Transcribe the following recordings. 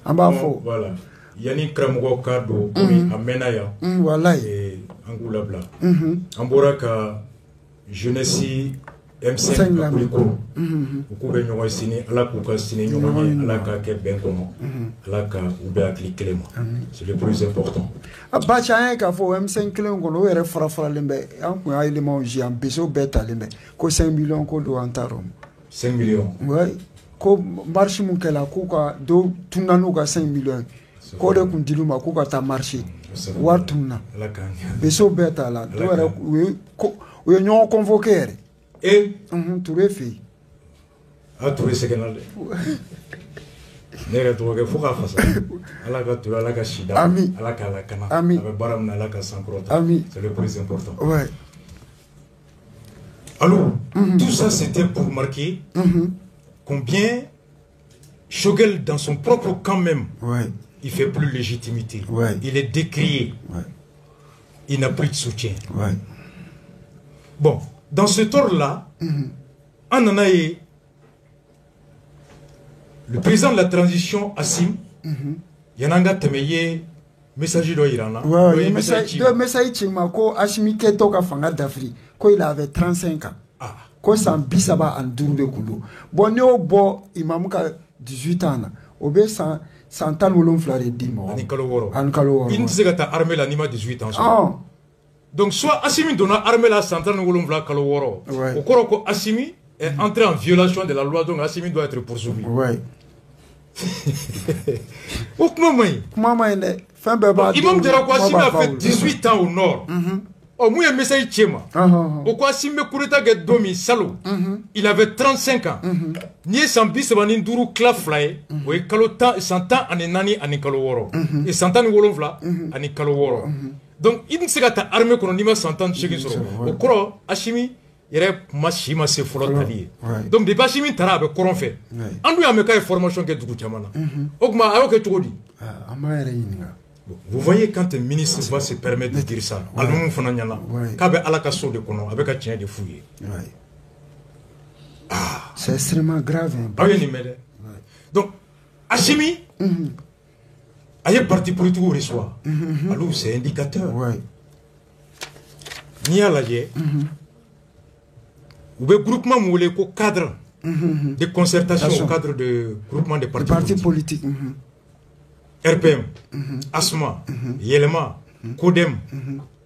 an b'a fɔ voilà yani karamɔgɔ ka don komi a mɛnna yan walayi an k'u labila an bɔra ka jeunesse M5 ka kuliko u k'u bɛ ɲɔgɔn sini ala k'u ka sini ɲɔgɔn ye ala k'a kɛ bɛn kɔnɔ ala ka u bɛ hakili kelen ma c'est le plus important a ba ci an ye k'a fɔ M5 kelen kɔnɔ o yɛrɛ fara-faralen bɛ an kun y'a éléments ji an beso bɛɛ talen bɛ ko 5 millions ko don an t'a dɔn 5 millions oui ko marche mun kɛla k'u ka dɔ tununa n'u ka 5 millions k'o de kun dil'u ma k'u ka taa marche wari tununa beso bɛɛ t'a la dɔw yɛrɛ u ye ɲɔgɔn convoqué yɛrɛ Touré fɛ yen a Touré sɛgɛnna dɛ ne yɛrɛ dɔgɔkɛ fo k'a fasa ala ka Touré ala ka sida ala k'a lakana a bɛ baara min na ala ka sankɔrɔta c'est le plus important alors tout ça c'était pour marquer combien Choguel dans son propre camp même il fait plus légitimité il est décrié il n'a plus de soutien bon dans ce ordre-là, on en a eu le président de la transition, Assim, il y en a un message de l'Iran. Oui, le message de Assimi Keto ka fanga d'Afrique, quand il avait 35 ans. Quand ça bisaba en dour de Koulou. Bon, nous, bon, il m'a 18 ans. Obé sans wolon flare dimo. Anikalo. Il ne sait que ta armée l'anima 18 ans. Donc, soit Assimi donne l'armée la centrale de Kaloworo. Au cours Assimi est entré en violation de la loi, donc Assimi doit être poursuivi. Oui. Imam Djerako Assimi a fait 18 ans au nord. Au moins, un message tchéma. Au quoi Assimi Koureta get domi salo. Il avait 35 ans. Nié Sambi Sebanin Duru Klaflae. Oui, Kalota, 100 ans en Nani en Kaloworo. Et 100 ans en Wolofla en Kaloworo. Donc, il ne sait pas armée qu'on a 100 ans de chez lui. Au cours, Assimi, il y a machima se follow tali. Donc, des Assimi Tara avec Coran fait. En lui, il y a une formation qui est du Chamana. Ogma, alors que tu dis. Vous voyez quand un ministre va se permettre de dire ça, Almou Fananyana, Kabe Alakasso de Kono, avec un tien de fouiller. C'est extrêmement grave. Donc, Assimi, il y a un parti politique au reçoit. Alors, c'est indicateur. Ni à la ou le groupement ou le cadre de concertation au cadre de groupement de partis politiques. RPM, ASMA, Yelema, Kodem,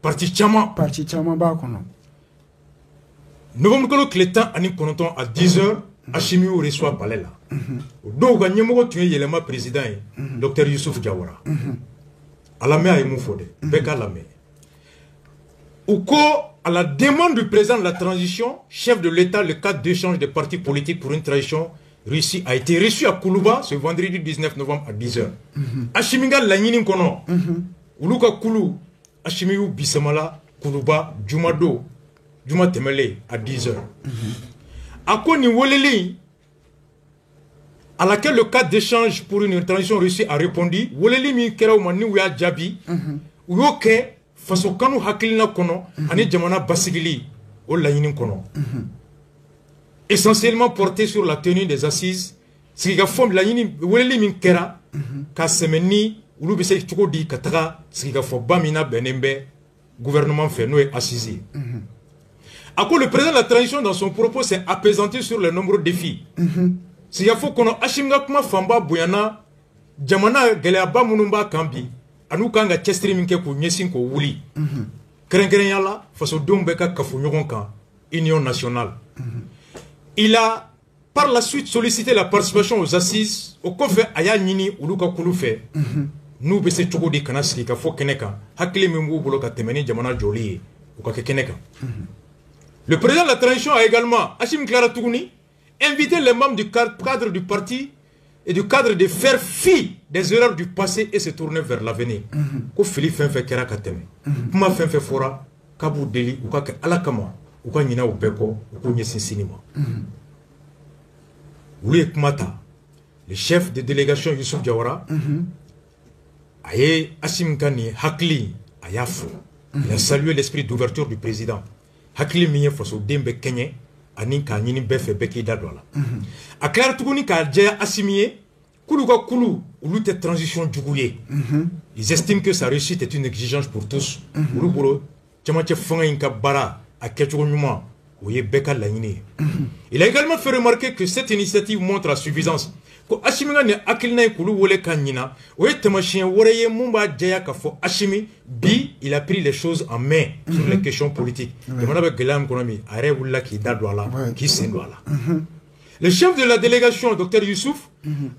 Parti Chama. Parti Chama Bakono. Nous avons que le temps à 10h, Assimi au reçoit palais là. Donc, il y a Yelema président, Dr Youssouf Diawara. À la mer, il m'a fait Beka la mer. Ou à la demande du président de la transition, chef de l'État, le cadre d'échange des partis politiques pour une transition réussie a été reçu à Koulouba ce vendredi 19 novembre à 10h. Assimiga Laninin Kono, Uluka Koulou, Assimiou Bissamala, Koulouba, Jumado, Juma Temele à 10h. À Koni Woleli, à laquelle le cadre d'échange pour une transition réussie a répondu, Woleli mi kera mani ouya Djabi, ouyoke, faso kanu hakilina kono, ane jamana basigili, o Laninin Kono. Essentiellement porté sur la tenue des assises, ce qui a fait Laninin, Woleli mi kera, ka semeni, oulu bese choko di katara, ce qui a fait Bamina Benembe, gouvernement fait nous assisé. À quoi le président de la transition dans son propos s'est apaisanté sur le nombreux défis. S'il y a faut qu'on a Ashimga Kuma Famba Bouyana, Jamana Geleaba Munumba Kambi, Anoukanga Chestreminke pour Nyesinko Wuli, Kerenkeriala, Faso Dombeka Kafunyogonka, Union nationale. Il a par la suite sollicité la participation aux assises, au Kofe Aya Nini Uluka Kouloufe. Nous, Bessé Chokodi Kanaski, Kafo Keneka, Hakile Mimou Boloka Temeni, Jamana Jolie, ou Keneka. Le président de la transition a également, Hachim Clara Tougouni, invité les membres du cadre du parti et du cadre de faire fi des erreurs du passé et se tourner vers l'avenir. Ko Philippe Fenfe Kera Kateme, Kuma Fenfe Fora, Kabou Deli, ou Kake Alakama, ou Kanina ou Beko, ou Kounyesi Sinima. Oulé Kumata, le chef de délégation Youssouf Diawara, Aye Hachim Kani Hakli Ayafo, il a salué l'esprit d'ouverture du président. Hakili miye faso dembe kenye ani ka nyini befe beki dadwala. A clair tuguni ka djaya Assimiye Kulu transition djougouye. Ils estiment que sa réussite est une exigence pour tous. Il a également fait remarquer que cette initiative montre la suffisance. Ashimi ne akilna kulu wole kanina o etemachien woreye mumba jaya kafo Ashimi bi il a pris les choses en main sur les questions politiques. Le chef de la délégation, Dr Youssouf,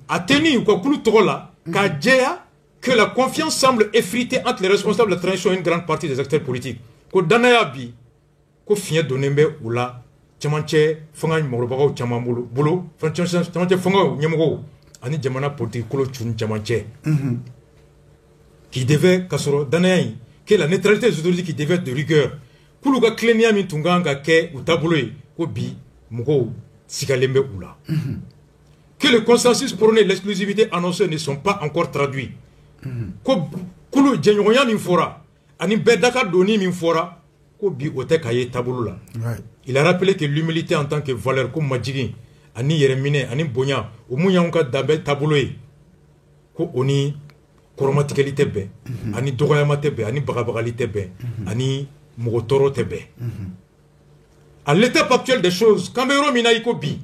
a tenu que la confiance semble effritée entre les responsables de la transition et une grande partie des acteurs politiques. Ko danaya bi ko fiye donembe oula chamanche fanga morobago chamambulu bolo chamanche fanga nyemogo ani jamana politique kolo chun chamanche qui devait kasoro danaya que la neutralité des autorités qui devait être de rigueur kuluga klenia min tunganga ke utabulo ko bi mugo sikalembe oula que le consensus prôné l'exclusivité annoncée ne sont pas encore traduits ko kulu jenyoya min fora ani bedaka doni min fora ko bi ote kaye tabulu la. Il a rappelé que l'humilité en tant que valeur comme majigi ani yeremine ani bonya o munya onka dabe tabulu yi ko oni koromatikeli tebe ani dogoyama tebe ani bagabagali tebe ani mogotoro tebe. À l'étape actuelle des choses Cameroun minaiko bi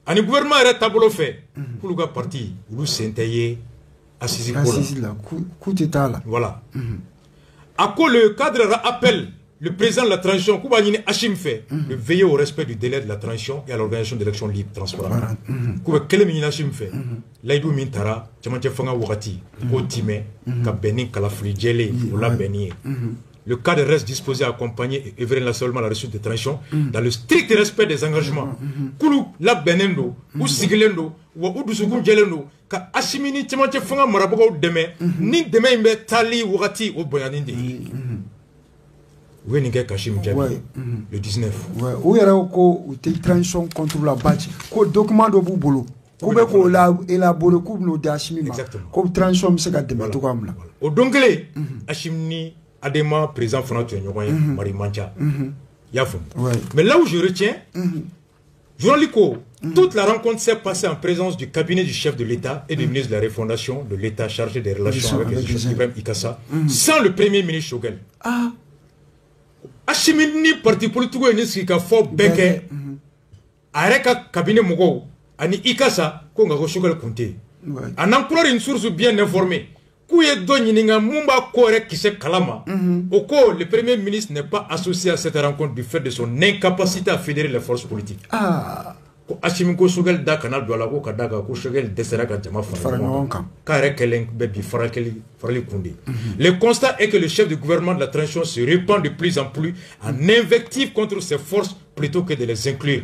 ani gouvernement est tabulu fait kuluga parti ulu senteye assisi la coup d'état là. Voilà. À quoi le cadre appelle le président de la transition, Koubanine Hachim fait, de veiller au respect du délai de la transition et à l'organisation d'élections libres, transparentes. Kouba Kelemine Hachim fait, Laïdou Mintara, Tchamantia Fanga Wurati, Otime, Kabeni Kalafri Djele, Ola Beni. Le cadre reste disposé à accompagner et œuvrer seulement la réussite des transitions dans le strict respect des engagements. Koulou, la Benendo, ou Sigilendo, ou Dusugun Djelendo, ka Hachimini Tchamantia Fanga Marabogo demain, ni demain Mbe Tali Wurati au Boyanindi. Oui, le 19. Oui, où est la transition contre la bâche? Quel document de boulot? Comment on l'a élaboré comme nous d'Hachimi? Comme transition, c'est qu'à demain. Au Dongele, Hachimini, Adema, président Fanato, Marie Mancha. Mais là où je retiens, toute la rencontre s'est passée en présence du cabinet du chef de l'État et du ministre de la Refondation de l'État chargé des relations avec les Ibrahim Ikassa, sans le premier ministre Shogel. Ah! Hachimini parti politique est nisiki ka fo beke areka cabinet mogo ani Ikassa ko nga ko Shogel Kunte en employant une source bien informée kuye do nyininga mumba ko rek kise kalama oko le premier ministre n'est pas associé à cette rencontre du fait de son incapacité à fédérer les forces politiques. Hachimi ko Shogel da kanal do la ko kadaga ko Shogel desera ka jama farangonka kare kelen bebi farakeli farali kundi. Le constat est que le chef du gouvernement de la transition se répand de plus en plus en invective contre ses forces plutôt que de les inclure.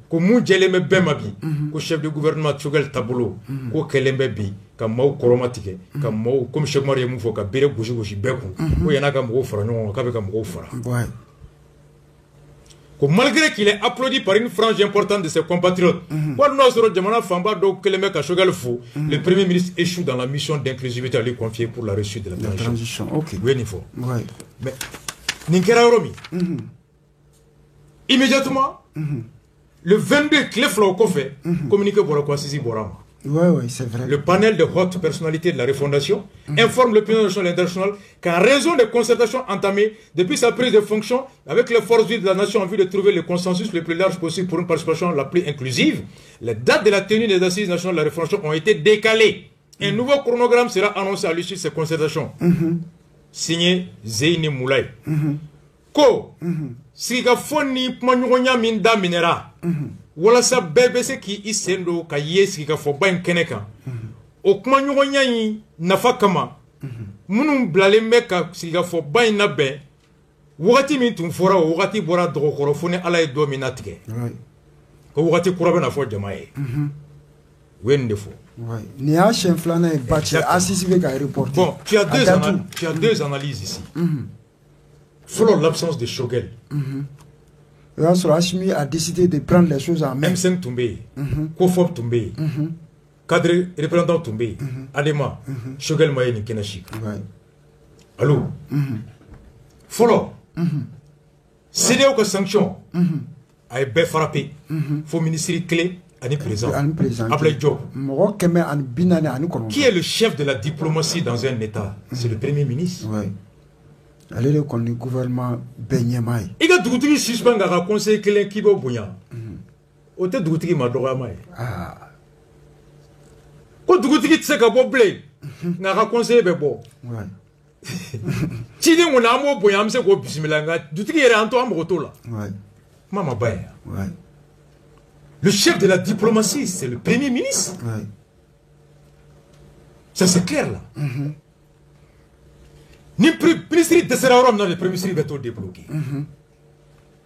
Ko mu jeleme bemabi ko chef du gouvernement Shogel Tabulo ko kelembe bi ka maw koromatike ka maw comme Cheikh Mariam mu fo ka bere goji goji beku ko yana ka mo farangon ka be ka mo fara. Malgré qu'il est applaudi par une frange importante de ses compatriotes, le Premier ministre échoue dans la mission d'inclusivité à lui confier pour la réussite de la transition. Mais, immédiatement, le 22, Cleflo Kofé communique pour la Kwasisi Borama. C'est vrai. Le panel de hautes personnalités de la refondation informe l'opinion nationale et internationale qu'en raison des concertations entamées depuis sa prise de fonction avec les forces vives de la nation en vue de trouver le consensus le plus large possible pour une participation la plus inclusive, les dates de la tenue des assises nationales de la refondation ont été décalées. Un nouveau chronogramme sera annoncé à l'issue de ces concertations. Signé Zeyni Moulay. Ko, Siga Foni Pmanyonya Minda Minera. Wala sa BBC ki isendo ka yesi ka fo ban keneka o kuma nyonya yi nafa kama munum blalembe ka siga fo ban na be wakati min tun fora wakati bora dogo korofone ala e do minatike ko wakati kurabe na fo jamae wende fo ni a chien flana e bachi assisi be ka reporter. Bon, tu as deux analyses ici. Selon l'absence de Shogel. Hachimi a décidé de prendre les choses en main. M5 Toumbé, Kofob Toumbé, cadre représentant Toumbé, Adema, Shogel Mayeni Kenachik. Allô? Follow. C'est des sanction. A été frappé. Faut ministère clé Qui est le chef de la diplomatie dans un État? C'est le Premier ministre. Oui. Allez le gouvernement Benyamai. Il y a d'autres qui suspendent le conseil qui va au Bouya. Autant d'autres qui m'a droit. Ah. Quand d'autres qui se capent blé, n'a pas conseillé bebo. Ouais. Si on a un mot Bouya, c'est quoi bismillah. D'autres qui est en toi moto là. Ouais. Maman Baye. Ouais. Le chef de la diplomatie, c'est le Premier ministre. Ouais. Ça c'est clair là. Ni ministre de Seraoram dans le Premier ministre va tout débloquer.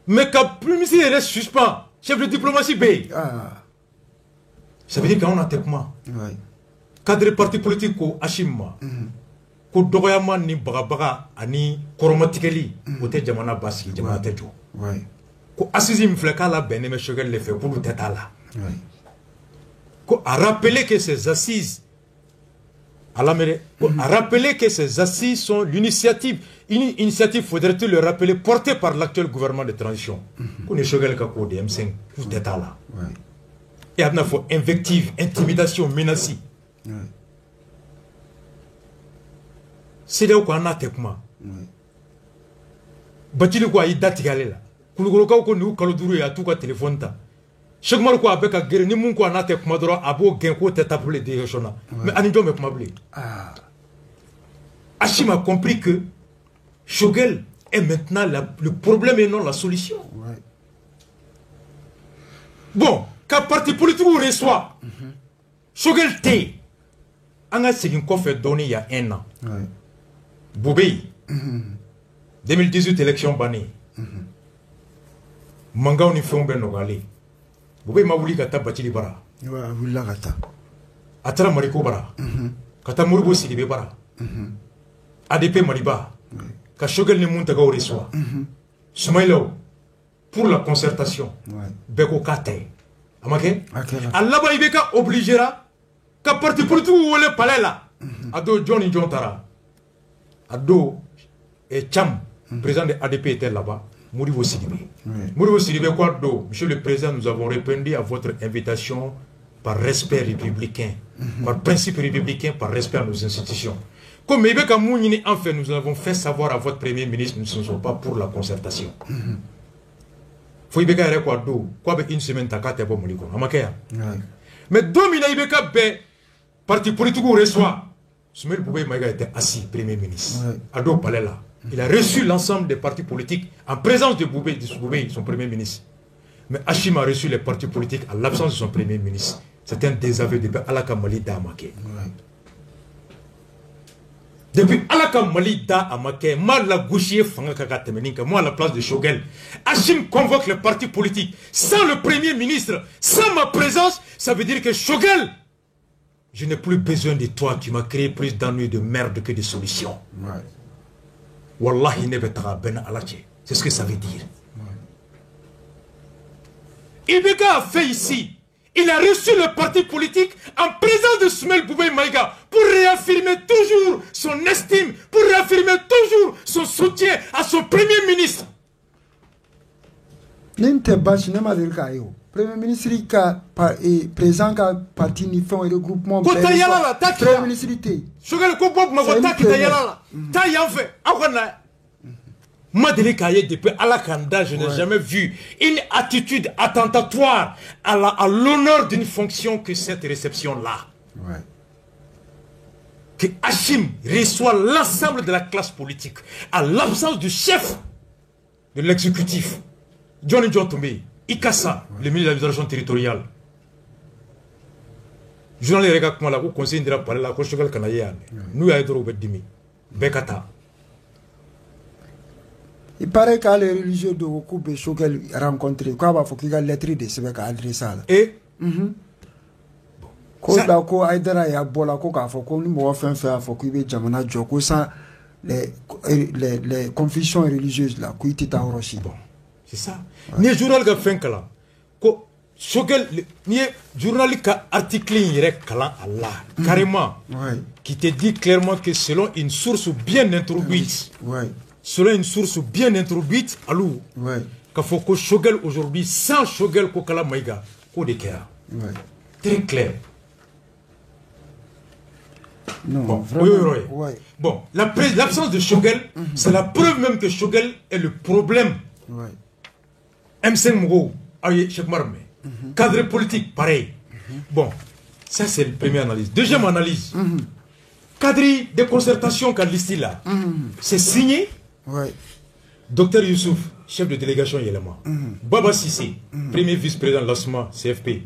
Mais quand le Premier ministre reste suspend, chef de diplomatie B. Ça veut dire qu'on a tellement. Cadre parti politique ko Ashima. Ko dogoyama ni bagabaga ani koromatikeli. Ote jamana basi jamana tejo. Ko assisi mfleka la beneme Choguel le fait pour le tête là. Ko a rappelé que ces assises a rappelé que ces assises sont l'initiative, une initiative, faudrait-il le rappeler, portée par l'actuel gouvernement de transition. Qu'on est Choguel Kako de M5, tout d'état là. Et il faut invective, intimidation, menace. C'est là où on a tellement. Batili quoi, il date galé là. Koulouka ou nous kaloduru et à tout cas téléphone ta. Chaque fois qu'on a avec un guerre, ni mon quoi n'a pas de abo genko tête appelé des chona. Mais Anidjo me kumabli. Achim a compris que Choguel est maintenant le problème et non la solution. Bon, quand parti politique ou reçoit Choguel T, on a signé quoi fait donner il y a un an. Boubé, 2018 élection bannie. Manga on y fait un ben nogale. Boubé m'a voulu kata Bathily bara. Ouais, voula kata. Atara mariko bara. Kata Moribo Sidibé bara. ADP Mariba. Ka Choguel ne monte ga reçoit. Soumaïlo pour la concertation. Beko kate. Amake? Allah ba ibeka obligera ka parti politique ou le palais là. Ado Johnny John Tara. Ado et Cham, président de ADP était là-bas. Moribo Sidibé. Moribo Sidibé quoi do? Monsieur le Président, nous avons répondu à votre invitation par respect républicain, par principe républicain, par respect à nos institutions. Comme Ibeka Mounini, en fait, nous avons fait savoir à votre Premier ministre, nous ne sommes pas pour la concertation. Faut Ibeka yere quoi do? Quoi avec une semaine takate bo moliko. Amakeya. Mais domina Ibeka be parti politique ou reçoit. Soumaïl Boubé Maïga était assis, Premier ministre. Ado palais là. Il a reçu l'ensemble des partis politiques en présence de Boubé, son Premier ministre. Mais Achim a reçu les partis politiques à l'absence de son Premier ministre. C'est un désaveu depuis Alaka Mali Da Amake. Depuis Alaka Mali Da Amake, moi la gauchier moi à la place de Choguel, Achim convoque les partis politiques. Sans le Premier ministre, sans ma présence, ça veut dire que Choguel, je n'ai plus besoin de toi, tu m'as créé plus d'ennuis, de merde que de solutions. Wallahi nebetara ben alache. C'est ce que ça veut dire. Ibeka a fait ici. Il a reçu le parti politique en présence de Soumaïl Boubé Maïga pour réaffirmer toujours son estime, pour réaffirmer toujours son soutien à son Premier ministre. Premier ministre qui présent ka parti ni fait un regroupement. Premier ministre Choguel ko bob ma ta kita yala ta yanfe akona. Madele Kaye depuis Alakanda, je n'ai jamais vu une attitude attentatoire à l'honneur d'une fonction que cette réception-là. Que Achim reçoit l'ensemble de la classe politique à l'absence du chef de l'exécutif, Johnny John Tomé, Ikassa, le ministre de l'administration territoriale. Je ne sais pas comment la conseil de la parole, la Choguel Kanaye, nous y avons dit, Bekata. Il paraît que les religieux de Okoube Choguel rencontré, quoi va faut qu'il y ait lettre de Sebek à adresser. Et ko da ko aidara ya bola ko ka fo ko ni mo fen fa fo ko be jamana joko sans les confessions religieuses là ko itita oroshi. Bon, c'est ça. Ni journal ga fen kala ko Choguel ni journal ka article yere kala Allah carrément qui te dit clairement que selon une source bien introduite. Selon une source bien introduite, allô, qu'il faut que Choguel aujourd'hui, sans Choguel Kokala Maïga, qu'on déclare. Ouais. Très clair. Non, bon, vraiment, ouais. Bon, l'absence de Choguel, c'est la preuve même que Choguel est le problème. Ouais. M5 Mogo, Cheikh Marmé. Cadre politique, pareil. Bon, ça c'est la première analyse. Deuxième analyse. Cadre de concertation qu'a listé là, c'est signé. Ouais. Docteur Youssouf, chef de délégation Yelema. Baba Sissé, premier vice-président de l'ASMA, CFP,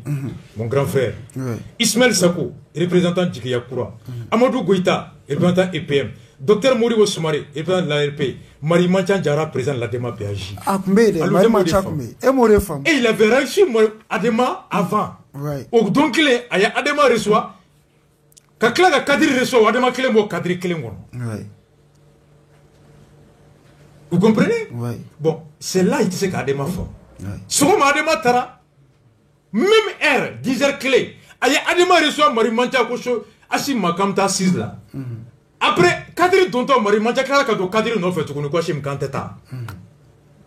mon grand frère. Ouais. Ismaël Sako, représentant Djikia Koura. Amadou Goïta, représentant EPM. Docteur Moribo Soumare, représentant de l'ARP. Marie Manchan Diara, président de l'ADEMA PAJ. Et il avait reçu ADEMA avant. Ouais. Donc il y a ADEMA reçoit. Quand il y a Kadri reçoit, ADEMA Kelengo, Kadri Kelengo. Ouais. Vous comprenez? Ouais. Bon, c'est là qu'il sait qu'Adema fait. Souvent, Adema Tara, même R, 10h clé, Adema reçoit Marie Mancha Kocho, Asim Makamta 6 là. Après, Kadri Tonton, Marie Mancha Kado Kadri non fait tout qu'on Shim Kanteta.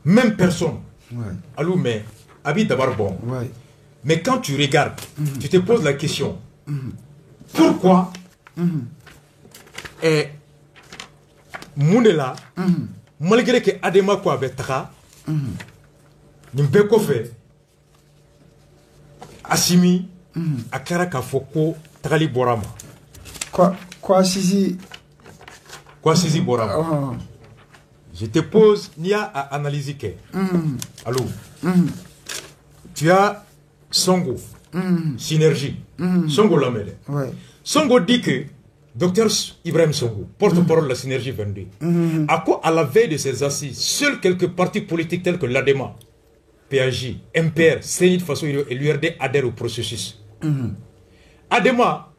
Même personne. Ouais. Allô, mais, Abi d'abord bon. Ouais. Mais quand tu regardes, tu te poses la question, pourquoi Moundela, malgré que Adema ko avait taka, Nimbeko fait Assimi, Akara Kafoko, Takali Borama. Quoi, Sisi? Quoi, Sisi Borama? Je te pose, Nia à analyser. Allô? Tu as Songo, Synergie. Songo Lamele. Ouais. Songo dit que Docteur Ibrahim Songo, porte-parole de la Synergie 22, à la veille de ces assises, seuls quelques partis politiques tels que l'ADEMA, PAJ, MPR, Sénit Faso et l'URD adhèrent au processus. ADEMA,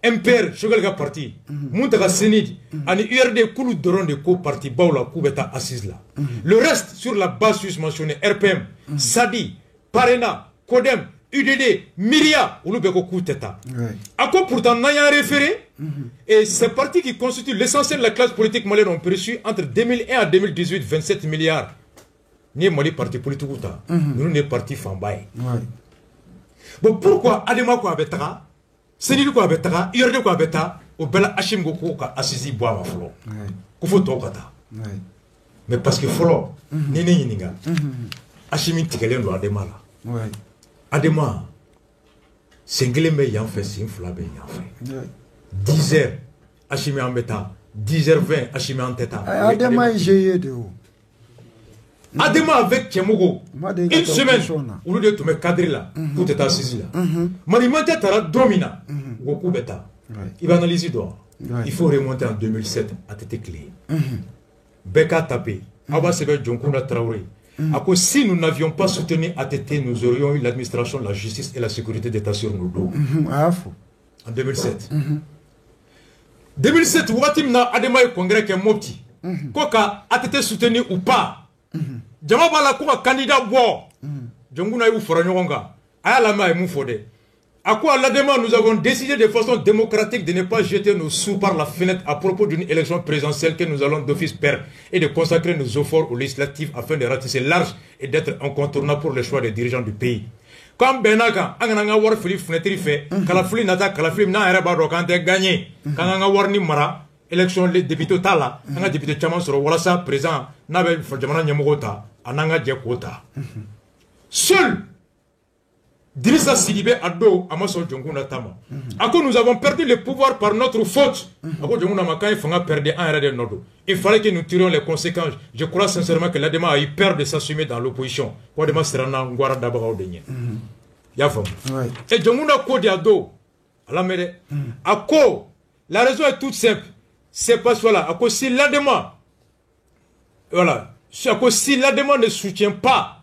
MPR, Chogalga Parti, Mountaga Sénit, et l'URD Koulou Doron de co-parti, Baoula Koubeta assise là. Le reste, sur la base mentionné, RPM, Sadi, Parena, Kodem, UDD, Myria, Oulubeko Kouteta. À quoi pourtant n'a rien référé? Et ces partis qui constituent l'essentiel de la classe politique malienne ont perçu entre 2001 à 2018 27 milliards. Ni Mali parti politique ou ta. Nous sommes parti Fambaye. Bon, pourquoi Adema ko abetara, Sénil ko abetara, URD ko abetara, au Bela Hachim Goko ka assisi bois ma flo. Koufo Tokata. Mais parce que Folo, Nene Yininga, Hachimi Tigelen do Adema là. Adema, Sengle me yan fait, c'est une flabe yan fait. 10h, Hachimi en bêta. 10h20, Hachimi en tête. Adema est géré de haut. Adema avec Kemogo, une semaine, au lieu de tout mettre cadre là, tout est assis là. Marimante Tara domina, Goku bêta. Il va analyser d'or. Il faut remonter en 2007 à tête clé. Beka tapé, Aba Sebe Djonkunda Traoré. Si nous n'avions pas soutenu ATT, nous aurions eu l'administration, la justice et la sécurité d'État sur nos dos. En 2007. 2007, Watimna Adema et Congrès qui est mopti. Koka ATT soutenu ou pas. Djamabala Koka candidat bois. Djonguna ou Foranyonga. Ayalama et Moufode. À quoi l'ADEMA, nous avons décidé de façon démocratique de ne pas jeter nos sous par la fenêtre à propos d'une élection présidentielle que nous allons d'office perdre et de consacrer nos efforts aux législatives afin de ratisser large et d'être incontournable pour le choix des dirigeants du pays. Comme Benaka, Anganga War Philippe Fenetri fait, Kalafli Nata, Kalafli Na Erebado quand elle gagné, Kanga War Nimara, élection des députés Tala, un député Chaman sur Walasa, présent, Nabel Fajamana Nyamogota, Ananga Djekota. Seul Drissa Sidibé Ado, Amaso Djonguna Tama. Ako nous avons perdu le pouvoir par notre faute. Ako Djonguna Makai Fanga perdre un RD Nodo. Il fallait que nous tirions les conséquences. Je crois sincèrement que l'ADEMA a eu peur de s'assumer dans l'opposition. Wadema Serana Ngwara Dabara Odenye. Yafam. Et Djonguna Kodi Ado, à la mère. Ako, la raison est toute simple. C'est pas cela. Ako si l'ADEMA, voilà. Ako si l'ADEMA ne soutient pas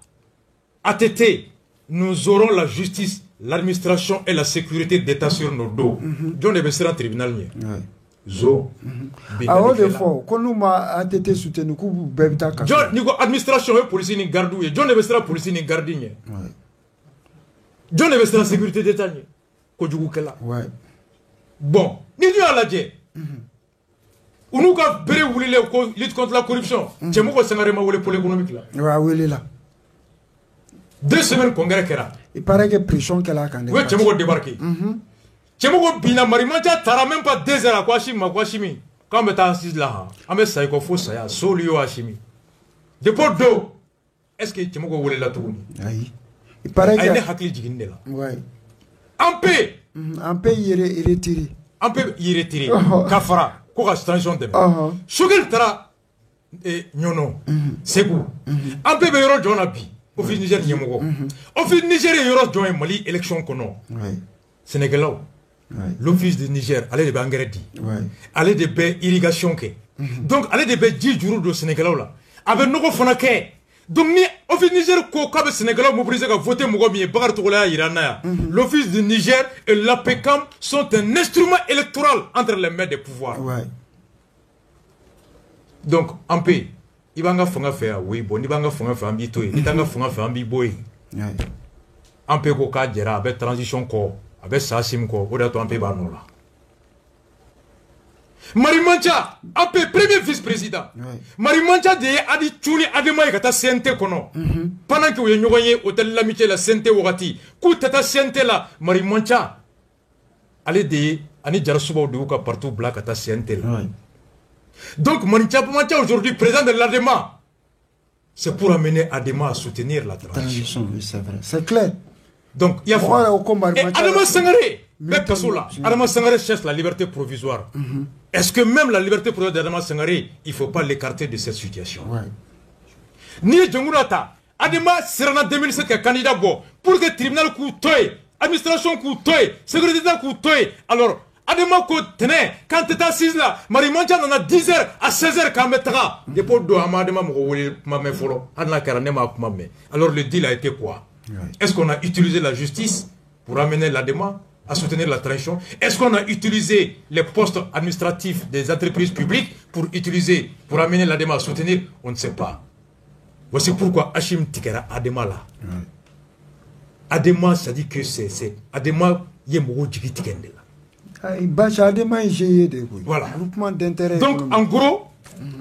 ATT, nous aurons la justice, l'administration et la sécurité d'État sur nos dos. John Ebessera tribunal. Zo. A haut de fois, quand nous m'a été soutenu, nous bébita. John, Nico, administration et police ni gardouille. John Ebessera police ni gardien. John Ebessera sécurité d'État. Kodjoukela. Bon, ni Dieu à la djé. Ou nous avons béré ou lutte contre la corruption. C'est moi qui s'en a remarqué pour l'économique là. 2 semaines congrès Kera. Il paraît que pression qu'elle a quand même. Oui, Tchemogo débarqué. Tchemogo bina Marimancha tara même pas 2 heures à Kwashimi. Quand on est assis là, on met ça, il faut ça, solio Hashimi. Depuis d'eau, est-ce que Tchemogo voulait la tourner? Il paraît que. Ouais. En paix, il est retiré. En paix, il est retiré. Kafara, quoi, tension de Shugel Tara, Nyono, Segou. En paix, Yoro Jonabi, Office Niger Nyamogo. Office Niger Yoro Join Mali, élection Kono. Sénégalais. L'office de Niger, allez de Bangredi. Allez de baie irrigation. Donc, allez de baie 10 jours de Sénégalais là. Avec nos fonakés. Donc, l'office du Niger, quand le Sénégalais mobilisé à voter l'office du Niger et l'APECAM sont un instrument électoral entre les mains des pouvoirs. Donc, en paix, il va faire oui, bon, il va faire un bitoy, il va faire un biboy. En paix, avec transition, avec Sassim, ou d'autres en paix, là. Marimancha, un peu premier vice-président. Marimancha de Adi Tchouni Adema Kata CNT Kono. Pendant que vous avez hôtel l'amitié la CNT Wati, Koutata CNT là, Marimancha, allez de Ani Jarasuba Douka partout black Kata CNT là. Donc Marimancha aujourd'hui, président de l'Adema, c'est pour amener Adema à soutenir la transition. C'est clair. Donc il y a Adema Sangaré, Adama Sangaré cherche la liberté provisoire. Est-ce que même la liberté provisoire d'Adama Sangaré, il ne faut pas l'écarter de cette situation? Ni Djongurata, Adama sera en 2007 que candidat pour que le tribunal coûte, administration coûte, sécurité coûte. Alors, Adama tenez, quand tu es assise là, Marimancha en a 10 heures à 16 heures quand mettra. Alors le deal a été quoi? Est-ce qu'on a utilisé la justice pour amener l'Adema à soutenir la transition? Est-ce qu'on a utilisé les postes administratifs des entreprises publiques pour amener l'Adema à soutenir? On ne sait pas. Voici pourquoi Hachim Tikera Adema là. Adema, ça dit que c'est Adema Yemou Djigitikende là. Voilà. Donc en gros,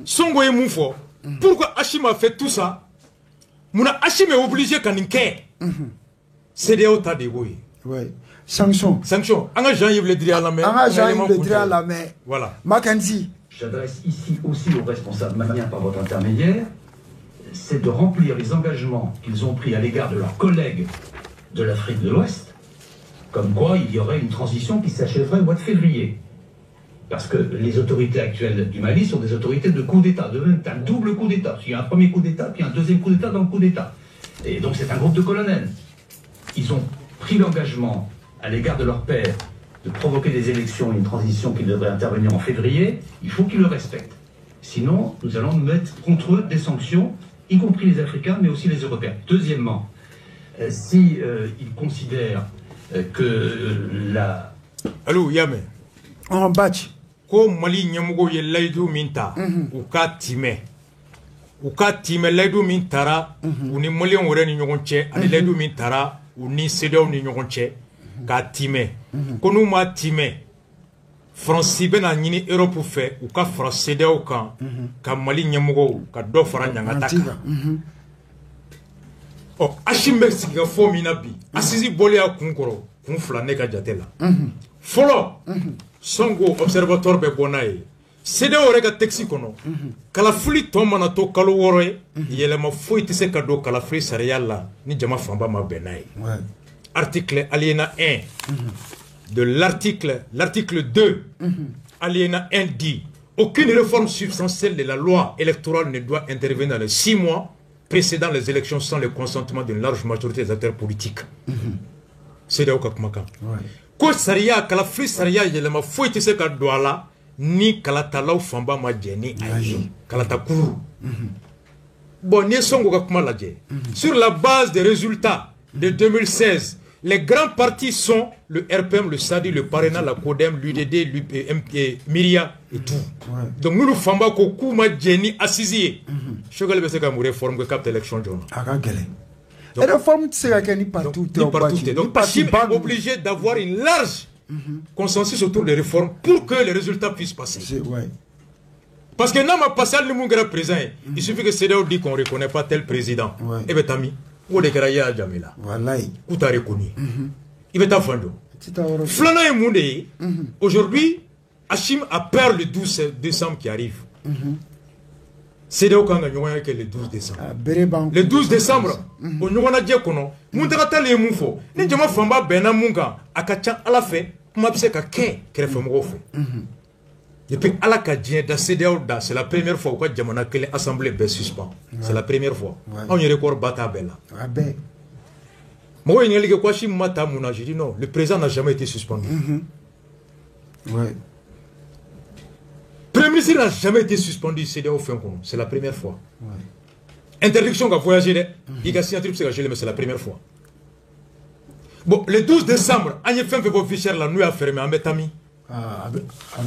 Songo et Moufo, pourquoi Hachim a fait tout ça? Mouna Hachim est obligé quand il est. C'est des autres de oui. Sanction. Jean-Yves Le Drian à la main. Voilà. Mackenzie. J'adresse ici aussi aux responsables maliens par votre intermédiaire, c'est de remplir les engagements qu'ils ont pris à l'égard de leurs collègues de l'Afrique de l'Ouest, comme quoi il y aurait une transition qui s'achèverait au mois de février. Parce que les autorités actuelles du Mali sont des autorités de coup d'État, un double coup d'État. Il y a un premier coup d'État, puis un deuxième coup d'État dans le coup d'État. Et donc c'est un groupe de colonels. Ils ont pris l'engagement à l'égard de leur père de provoquer des élections et une transition qui devrait intervenir en février. Il faut qu'ils le respectent. Sinon, nous allons mettre contre eux des sanctions, y compris les Africains, mais aussi les Européens. Deuxièmement, si ils considèrent que la... Allô, Yame. En batch. Comme Mali Nyamugo ye Laïdou Minta, ou ka time Laïdou Mintara, ou ni Malion ou ni Nyonche, ani Laïdou Mintara, ou ni Sedao ni Nyonche, ka time. Konou ma time, France ben a nini Europe fait, ou ka France Sedao kan, ka Mali Nyamugo, ka do fara Nyangataka. Oh, Hachimbe Siga fo minabi, Asizi Bolia Kunkoro, Kunfla Neka Jatela. Follow. Songo observatoire be bonaye c'est orega taxi kono kala fuli tomana to kalo woroy yelema foyti se kado kala fri sariyalla ni jama famba ma benaye article alinéa 1 de l'article 2 alinéa 1 dit aucune réforme substantielle de la loi électorale ne doit intervenir dans les 6 mois précédant les élections sans le consentement d'une large majorité des acteurs politiques. C'est de Okakumaka. Ko sariya kala fri sariya yelema foyti se ka do ala ni kala talaw famba ma jeni ayi kala takuru bon ni songo ka kuma laje sur la base des résultats de 2016 les grands partis sont le RPM, le SADI, le Parena, la CODEM, l'UDD, l'UPM, Myria et tout. Donc nous famba ko kuma jeni assisier shogal be se ka mu réforme que cap élection journal Et la forme de partout. Donc, Hachim est obligé d'avoir une large consensus autour des réformes pour que les résultats puissent passer. Parce que non, ma passé le monde présent, il suffit que CEDEAO dit qu'on ne reconnaît pas tel président. Et bien, Tami, o de kɛra Yaya Jammeh la k'u t'a reconnu i bɛ taa fan dɔn filanan ye mun de ye aujourd'hui Hachim a peur le 12 décembre qui arrive CEDEAO kan ka ɲɔgɔnya kɛ le 12 décembre le 12 décembre o ɲɔgɔnnajɛ kɔnɔ mun tagatali ye mun fɔ ni jama fanba bɛnna mun kan a ka ca Ala fɛ kuma bɛ se ka kɛ kɛrɛfɛmɔgɔw fɛ et puis Ala ka diɲɛ da CEDEAO da c'est la première fois u ka jamana kelen assemblée bɛɛ suspend c'est la première fois anw ye record ba t'a bɛɛ la mɔgɔw ye ɲininkali kɛ ko Hachim ma ta mun na je dis non le président n'a jamais été suspendu Premier ministre n'a jamais été suspendu CEDEAO fin kɔnɔ c'est la première fois interdiction ka voyager dɛ i ka signature bɛ se ka geler mais c'est la première fois bon le 12 décembre an ye fɛn fɛn bɔ fichier la n'u y'a fermé an bɛ taa min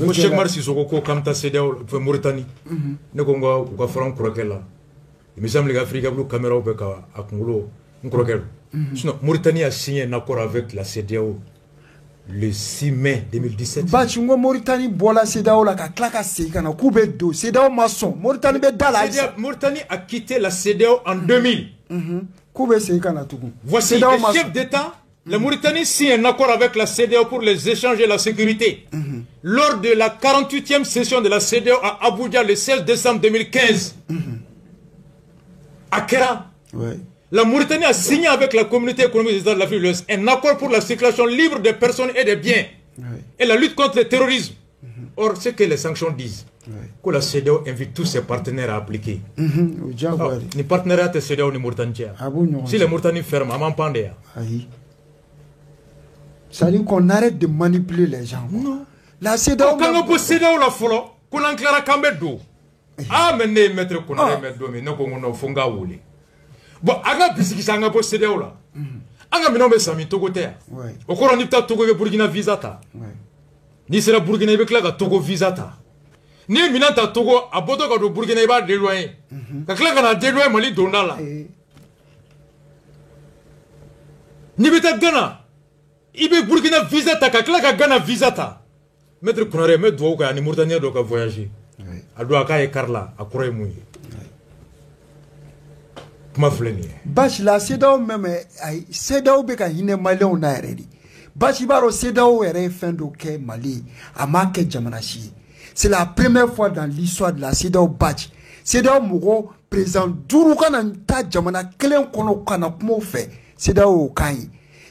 ko Cheikh Umar Sissoko ko k'an bɛ taa CEDEAO fɛ Mauritanie ne ko n ka u ka fɔra n kɔrɔkɛ la il me semble que Afrique bulu caméra bɛ ka a kunkolo n kɔrɔkɛ don sinon Mauritanie a signé un accord avec la CEDEAO le 6 mai 2017 Bachi ngo Mauritanie bola CEDEAO la ka tila ka segin ka na k'u bɛ don CEDEAO ma sɔn Mauritanie bɛ da la Mauritanie a quitté la CEDEAO en 2000 k'u bɛ segin ka na tugun voici le chef d'État. La Mauritanie signe un accord avec la CEDEAO pour les échanges et la sécurité. Lors de la 48e session de la CEDEAO à Abuja le 16 décembre 2015, à Kera, la Mauritanie a signé avec la communauté économique des États de l'Afrique de l'Ouest un accord pour la circulation libre des personnes et des biens et la lutte contre le terrorisme. Or, ce que les sanctions disent, que la CEDEAO invite tous ses partenaires à appliquer. Ni partenariat de CEDEAO ni Mauritanie. Si les Mauritanie ferment, à Mampandea. Ça dit qu'on arrête de manipuler les gens. Non. La CEDEAO. Quand on peut CEDEAO la folle, qu'on en clare Kambedo. Ah, mais ne mettre qu'on a mettre mais non qu'on a fonga oulé. Bon, aga bisiki sanga po CEDEAO la. Aga minombe sami Togo te. Au courant ni ta Togo Burkina visa ta. Ni sera Burkina ibe klaga Togo visa ta. Ni minanta Togo aboto ka do Burkina iba déloyer. Ka klaga na déloyer Mali donala. Ni beta Ghana. Il be Burkina visa ta ka Ghana visa ta maître Konaré me do ka ni Mauritanie do ka voyager a do ka e Karla a kure mu kuma fleni Bachi la CEDEAO même ay CEDEAO be ka hine Malien na redi Bachi baro CEDEAO ere fin do ke Mali a marqué jamana shi c'est la première fois dans l'histoire de la CEDEAO Bachi CEDEAO mugo président duru kana ta jamana kelen kono kana kuma fe CEDEAO kan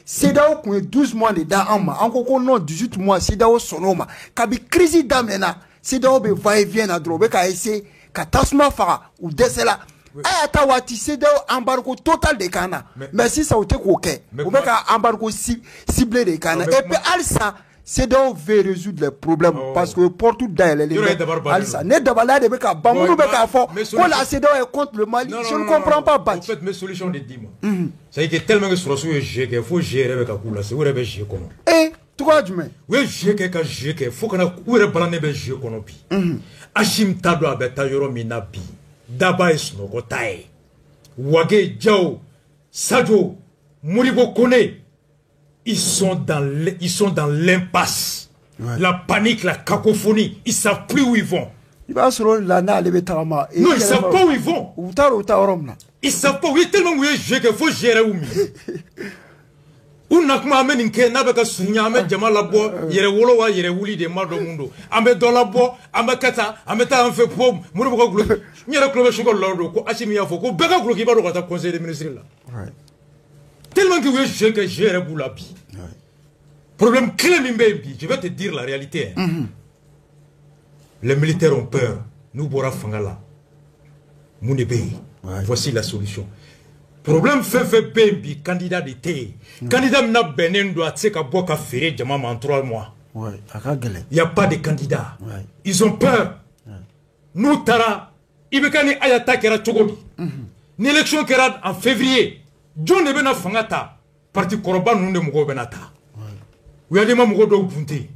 CEDEAO kun 12 mois de da an ma an ko ko non 18 mois CEDEAO sonoma kabi crise damena CEDEAO be va et vient na dro be ka essayer ka tasma fara ou desela ayata wati CEDEAO embargo total de Ghana mais si ça ote ko ke ou be ka embargo ciblé de Ghana et puis alsa CEDEAO veut résoudre les problèmes parce que Porto d'ailleurs alsa ne dabala de be ka bamunu be ka fo ko la CEDEAO est contre le Mali je ne comprends pas en fait mes solutions de 10 mois c'est que tellement que sur il faut gérer avec la couleur c'est où est gérer comment toi du mais oui gérer ka gérer faut que na où est balane be gérer comment bi Hachim tado abeta yoro minabi daba isno ko tai wage jao Sadio Moribo Kone ils sont dans l'impasse la panique la cacophonie ils savent plus où ils vont il va sur la na le betama non ils savent pas où ils vont ils savent pas où ils tellement où il faut gérer où on a kuma ameni nke na beka sunya ame jama labo yere wolo wa yere wuli de mado mundo ame do labo ame kata ame ta anfe pom muru boko glo nyere klobe shugo lordo ko Hachim ya fo ko beka glo ki ba do kata conseil des ministres là tellement que oui je gère boula bi problème clé mimbebi je vais te dire la réalité les militaires ont peur nous bora fangala munebe voici la solution problème fait bembi candidat d'été candidat n'a benen doit se ka boka féré jama en 3 mois il y a pas de candidat ils ont peur nous tara ibekani ayata kera chogobi ni élection kera en février John Ebena Fangata, parti Koroba Nunde Mugo Benata. We are the Mamugo Bunte.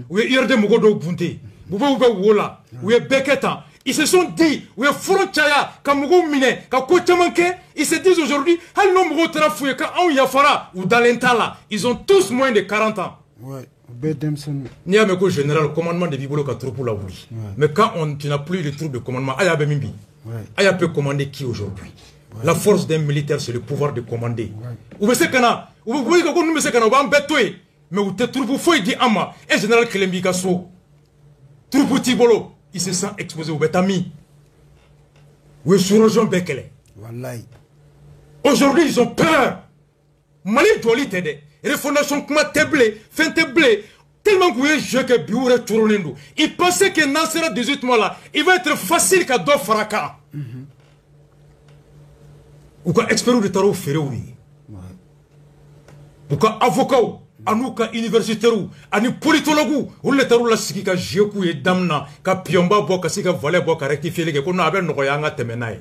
We are the Mugo Bunte. Bouba Wola. We are Beketa. Ils se sont dit, we are Fronchaya, Kamugo Mine, Kakochamanke. Ils se disent aujourd'hui, Halno Mugo Trafoué, Ka Yafara, ou Dalentala. Ils ont tous moins de 40 ans. Ouais. Niameko général, commandement de Bibolo Katropo la Wouli. Mais quand tu n'as plus les troupes de commandement, Aya Bemimbi. Aya peut commander qui aujourd'hui? La force d'un militaire, c'est le pouvoir de commander. Ou bien c'est qu'on a, ou bien qu'on nous met qu'on a embêté, mais où te trouves faut dire ama, un général Kelembi Kasso, trouve Tibolo, il se sent exposé au Betami. Ou sur Jean Bekele. Aujourd'hui, ils ont peur. Mali doit t'aider. Les fondations comme Teblé, fin Teblé, tellement que vous jeu que Bioure Touronendo. Il pensait que Nassera 18 mois là, il va être facile qu'à deux Faraka. Ou quoi expert de tarot ferré oui. Ou quoi avocat ou quoi universitaire ou ani politologue ou le tarot la siki ka jeku et damna ka piomba boka sika voler boka rectifier les que qu'on a ben noyanga temenaye.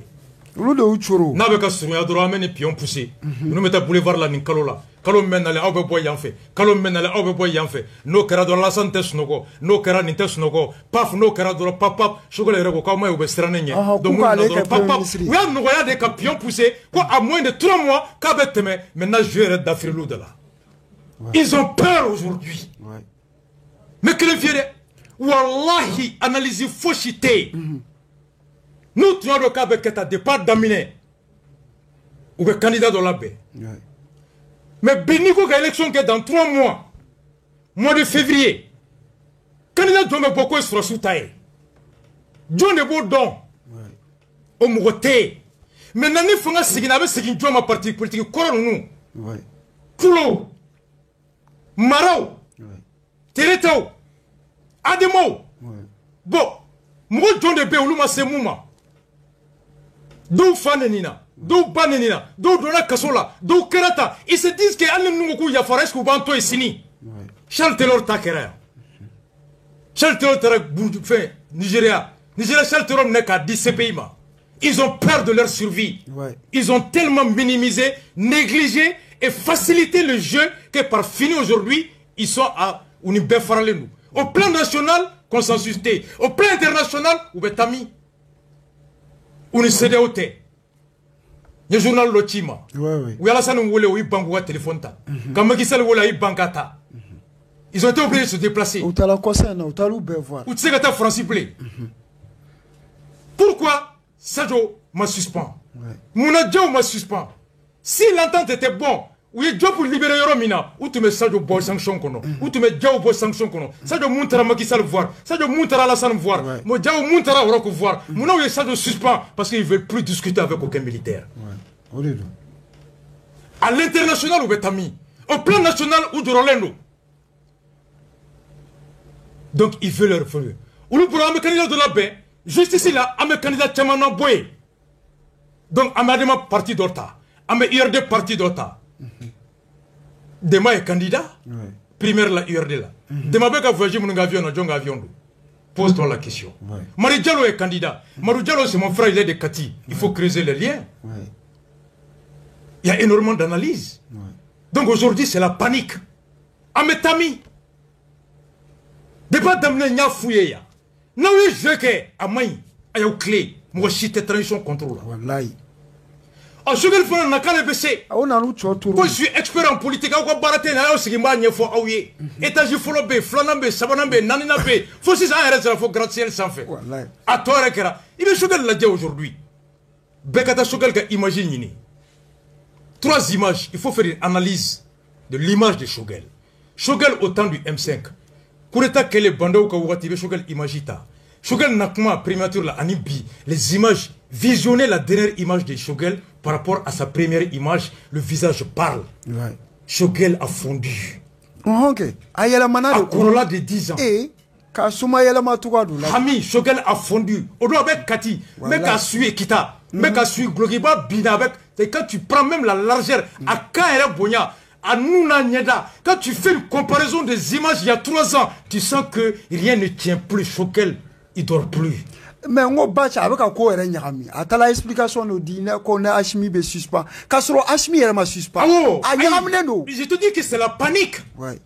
N'a pas qu'à se souvenir de ramener pion poussé. Nous mettons boulevard là, Ninkalola. Kalom menale, au boy en fait. Kalom menale, au boy en fait. No kera de la santé snogo. No kera nintes nogo. Paf, no kera de la papa. Chocolat rego, comme moi, ou bestranenye. Donc, papa. Oui, nous voyons des capions poussés. Quoi, à moins de 3 mois, kabeteme. Maintenant, je vais être d'Afrilou de là. Ils ont peur aujourd'hui. Mais que le vieux, wallahi, analyse fauchité. Nous, tu as le cas avec ta départ d'aminé. Ou le candidat de la baie. Mais Beniko, l'élection qui est dans 3 mois. Mois de février. Candidat de beaucoup sera sous taille. John est beau don. Au Mouroté. Maintenant, il faut que ce qui est ma partie politique. Couronne nous. Kulo. Marao. Teretao. Ademo. Bon. Moi, John de Béouluma, c'est Mouma. D'où Fanenina, d'où Banenina, d'où Dona Kasola, d'où Kerata. Ils se disent que Allen Noukou Yafares Koubanto est sini. Charles Taylor Takera. Charles Taylor fait Nigeria. Nigeria, Charles Taylor n'est qu'à 10 pays. Ils ont peur de leur survie. Ils ont tellement minimisé, négligé et facilité le jeu que par fini aujourd'hui, ils sont à Unibefaralenu. Au plan national, consensus T. Au plan international, ou Betami. On est cédé au thé. Le journal Lotima. Ou Alassane Ngoule ou Ibangoua téléphone. Quand Makissal Woula Ibangata. Ils ont été obligés de se déplacer. Ou tu sais que tu as Francis Blé. Pourquoi Sadio m'a suspend? Mouna Diaw m'a suspend. Si l'entente était bonne, ou il y a pour libérer Yoromina, ou tu mets Sadio Boy sanction kono, ou tu mets Diaw Boy sanction kono, Sadio Muntara Makissal voir, Sadio Muntara Alassane voir, moi Diaw Muntara Oroko voir, Mouna ou il Sadio suspend parce qu'il ne veut plus discuter avec aucun militaire. À l'international ou Betami, au plan national ou de Rolando. Donc il veut leur faire. Ou nous prenons un candidat de la baie, juste ici là, un candidat Tchamana Boye. Donc Amadema parti d'Orta, Amé IRD parti d'Orta. Demain est candidat, primaire la URD là. Demain avec un voyage mon avion, un avion. Pose-toi la question. Marie Diallo est candidat. Marie Diallo c'est mon frère, il est de Kati. Il faut creuser les liens. Il y a énormément d'analyses. Donc aujourd'hui c'est la panique. Ametami. Débat d'amener nya fouye ya. Na oui je que amay ayo clé. Moi chite transition contrôle. Wallahi. Ah, je vais faire un cas de BC. Je suis expert en politique. Je vais barater na ce qui m'a n'y faut aouye. États du follow-be, flanambe, sabanambe, naninabe. Faut si ça arrête la faut gratte-ciel sans fait. À toi rekera. Il est choqué la dia aujourd'hui. Bekata choqué que imagine. 3 images. Il faut faire une analyse de l'image de Shogel. Shogel au temps du M5. Kureta kele bando ka wati be Shogel imagita. Shogel nakma primature la anibi les images. Visionnez la dernière image de Shogel par rapport à sa première image, le visage parle. Shogel a fondu. Ok. Ayala manade. A Corolla de 10 ans. Et Kasuma yala matugadou. Hami Shogel a fondu. Odo avec Kati, mais qu'a sué Kita, mais qu'a sué Glogiba bina avec. C'est quand tu prends même la largeur à Kaera Bonya. À Nouna Nyeda, quand tu fais une comparaison des images il y a 3 ans, tu sens que rien ne tient plus. Shogel, il dort plus. Mais on batch avec un courant nyami. À la explication nous dit qu'on a Hashmi be suspend. Kasro Hashmi est ma suspend. Ah no. Je te dis que c'est la panique. Ouais.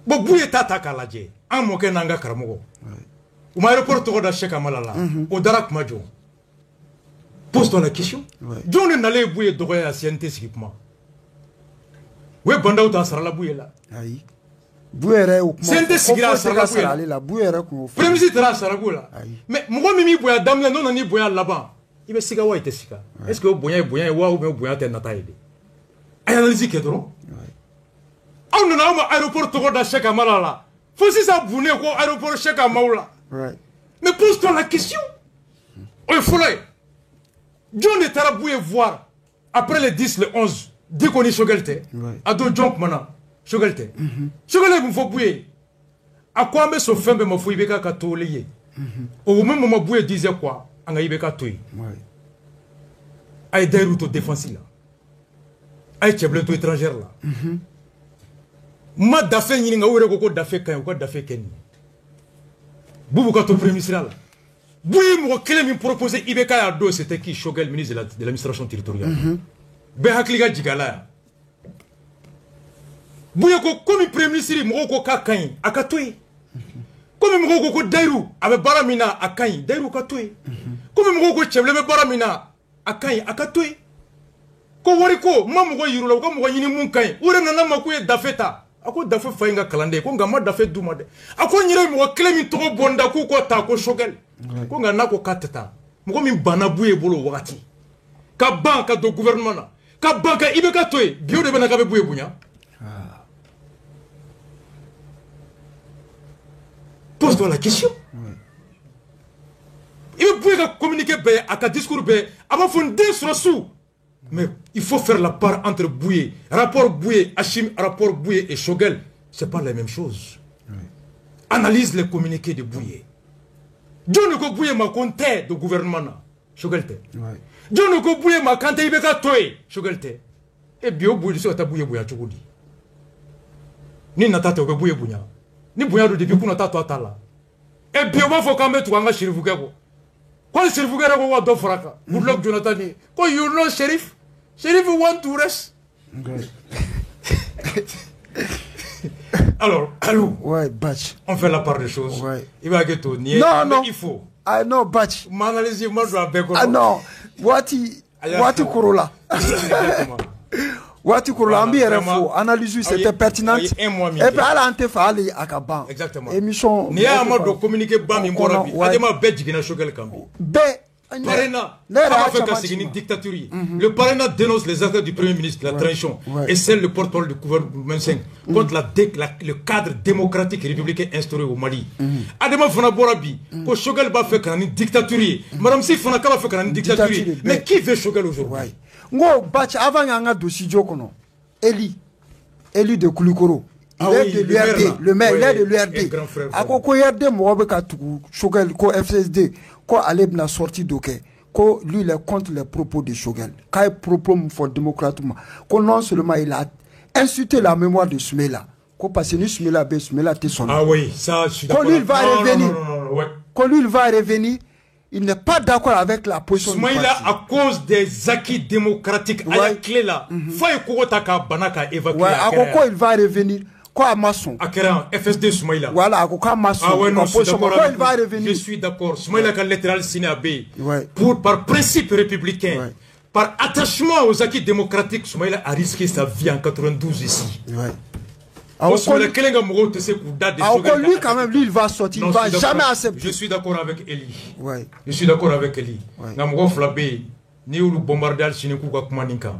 Bon bouye tata kalaje. An moke nanga karamogo. Ou ma aéroport to da Cheikh Amalala. Au Darak Majo. Pose-toi la question. John n'allait bouye dogoya la CNT équipement. Ouais banda ou ta sara la bouye là. Aïe. Bouere ou CNT sigira sara la bouere ko. Premier ministre sara la. Mais moi mimi bouya damna non ni bouya là-bas. il be sika wa ite sika est-ce que bonya wa ou bonya te nata ide ay analyse ke doro on na ma aéroport to da Cheikh Amara là faut si ça boune ko aéroport Cheikh Amara mais pose-toi la question il faut là John est araboué voir après le 10 le 11 dès qu'on est Chogelte ado jump mana Chogelte Chogelte me faut bouer à quoi me so fembe me faut ibeka ka to lié au même moment boué disait quoi anga ibeka to yi ay des routes défensives là ay tcheble to étrangère là ma dafe ni nga wure ko dafe kan ko dafe ken bubu ka to premier ministre là boué mo kele mi proposer ibeka ya do c'était qui Chogel ministre de l'administration territoriale be hakliga jigala bouye ko comme premier ministre mo ko ka kan akatoy comme mo ko dairu abe baramina akan dairu katoy comme mo ko cheble be baramina akan akatoy ko wari ko mam ko yirula ko mo yini mun kan ure na ma ko e dafeta ako dafe fainga kalande ko ngama dafe duma de ako nyire mo klemi to bonda ko ta ko Chogel ko ngana ko katata mo mi bana bouye bolo wakati ka banka do gouvernement na ka banka ibeka toy bio de bana ka be bouye bunya pose-toi la question. Il peut communiquer à un discours avant de fonder sur le sous. Mais il faut faire la part entre Bouye, rapport Bouye, Hachim, rapport Bouye et Chogel. Ce n'est pas la même chose. Analyse les communiqués de Bouye. John Ko Bouye m'a compté de gouvernement. Chogel te. John Ko Bouye m'a compté Ibeka Toy. Chogel te. Et bien, Bouye, c'est Bouye Bouye à Chogodi. Ni Natata Bouye Bouya. Ni Bouya de depuis qu'on a tatoué là. Et bien, on va quand même tout en acheter vous gars. Quand le shérif gars va do fraka, vous l'og Jonathan ni. Quand you know shérif want to rest. Alors, allô. Ouais, batch. On fait la part des choses. Ouais. Il va ghetto ni. Non. Il faut. Ah non, batch. M'analyser moi je vais avec. Ah non. Wati Korola. Exactement. Wati Korola, ambi RFO, analyse c'était pertinente. Et puis à l'antenne, fallait à Kaban. Exactement. Émission. Ni à moi de communiquer bas mi morabi. Adema bedji na Chogel kambi. Parena, une dictature. Le Parena dénonce les actes du Premier ministre, la trahison, et celle le porte-parole du gouvernement contre le cadre démocratique et républicain instauré au Mali. Adema Fana Borabi, que Chogel va faire une dictature. Madame Si Fana va faire une dictature. Mais qui veut Chogel aujourd'hui? Ngo batch avant yanga dossier kono Eli de Koulikoro il est de l'URD le maire il est de l'URD akoko URD mo be ka tugu Chogel ko FSD ko alebna sorti doké ko lui il est contre les propos de Chogel kay propos for démocratiquement ko non seulement il a insulté la mémoire de Soumaïla ko parce que Soumaïla te son ah oui ça je suis d'accord ko lui il va revenir ko lui il va revenir. Il n'est pas d'accord avec la position du parti. À cause des acquis démocratiques, à la clé là, il faut évacuer. À quoi il va revenir? Quoi à Masson? À Kéran, FSD Soumaïla. Voilà, à quoi Masson? Ah ouais, non, il va revenir? Je suis d'accord. Soumaïla a littéral signé à B. Par principe républicain, par attachement aux acquis démocratiques, Soumaïla a risqué sa vie en 92 ici. Lui quand même, lui il va sortir, il ne va jamais accepter. Je suis d'accord avec Eli. Je suis d'accord avec Eli. Namgo Flabé, ni ou le bombardage Chinikou Maninka.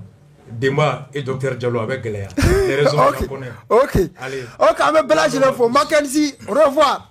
Dema et Dr Diallo avec Léa. Les raisons qu'on connaît. Ok. Allez. Ok, mais Bella, je le faut. Mackenzie, au revoir.